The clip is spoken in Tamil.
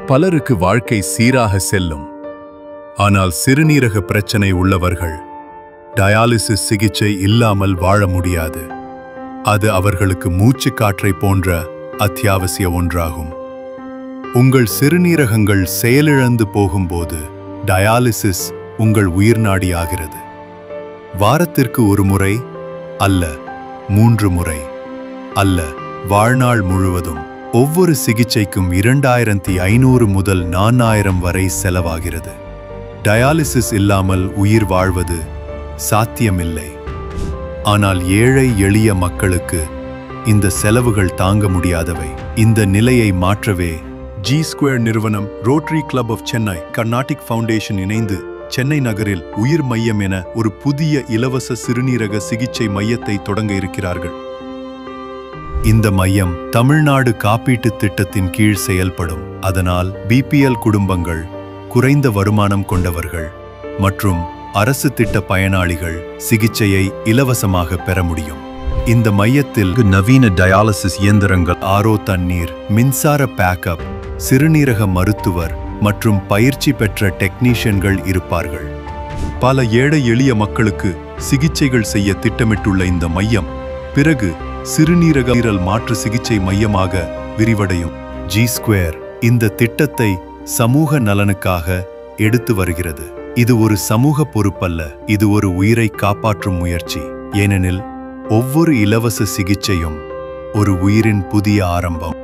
பலருக்கு வாழ்க்கை சீராக செல்லும். ஆனால் சிறுநீரக பிரச்சனை உள்ளவர்கள் டயாலிசிஸ் சிகிச்சை இல்லாமல் வாழ முடியாது. அது அவர்களுக்கு மூச்சுக்காற்றை போன்ற அத்தியாவசிய ஒன்றாகும். உங்கள் சிறுநீரகங்கள் செயலிழந்து போகும்போது டயாலிசிஸ் உங்கள் உயிர்நாடியாகிறது. வாரத்திற்கு ஒரு முறை அல்ல, 3 முறை அல்ல, வாழ்நாள் முழுவதும் ஒவ்வொரு சிகிச்சைக்கும் 2500 முதல் 4000 வரை செலவாகிறது. டயாலிசிஸ் இல்லாமல் உயிர் வாழ்வது சாத்தியமில்லை. ஆனால் ஏழை எளிய மக்களுக்கு இந்த செலவுகள் தாங்க முடியாதவை. இந்த நிலையை மாற்றவே G2 நிறுவனம், Rotary Club of Chennai, Carnatic Foundation இணைந்து சென்னை நகரில் உயிர் மையம் என ஒரு புதிய இலவச சிறுநீரக சிகிச்சை மையத்தை தொடங்க இருக்கிறார்கள். இந்த மையம் தமிழ்நாடு காப்பீட்டுத் திட்டத்தின் கீழ் செயல்படும். அதனால் BPL குடும்பங்கள், குறைந்த வருமானம் கொண்டவர்கள் மற்றும் அரசு திட்ட பயனாளிகள் சிகிச்சையை இலவசமாக பெற முடியும். இந்த மையத்தில் நவீன டயாலிசிஸ் இயந்திரங்கள், RO தண்ணீர், மின்சார பேக்கப், சிறுநீரக மருத்துவர் மற்றும் பயிற்சி பெற்ற டெக்னீஷியன்கள் இருப்பார்கள். பல ஏழை எளிய மக்களுக்கு சிகிச்சைகள் செய்ய திட்டமிட்டுள்ள இந்த மையம் பிறகு சிறுநீரக மாற்று சிகிச்சை மையமாக விரிவடையும். G2 இந்த திட்டத்தை சமூக நலனுக்காக எடுத்து வருகிறது. இது ஒரு சமூக பொறுப்பல்ல, இது ஒரு உயிரை காப்பாற்றும் முயற்சி. ஏனெனில் ஒவ்வொரு இலவச சிகிச்சையும் ஒரு உயிரின் புதிய ஆரம்பம்.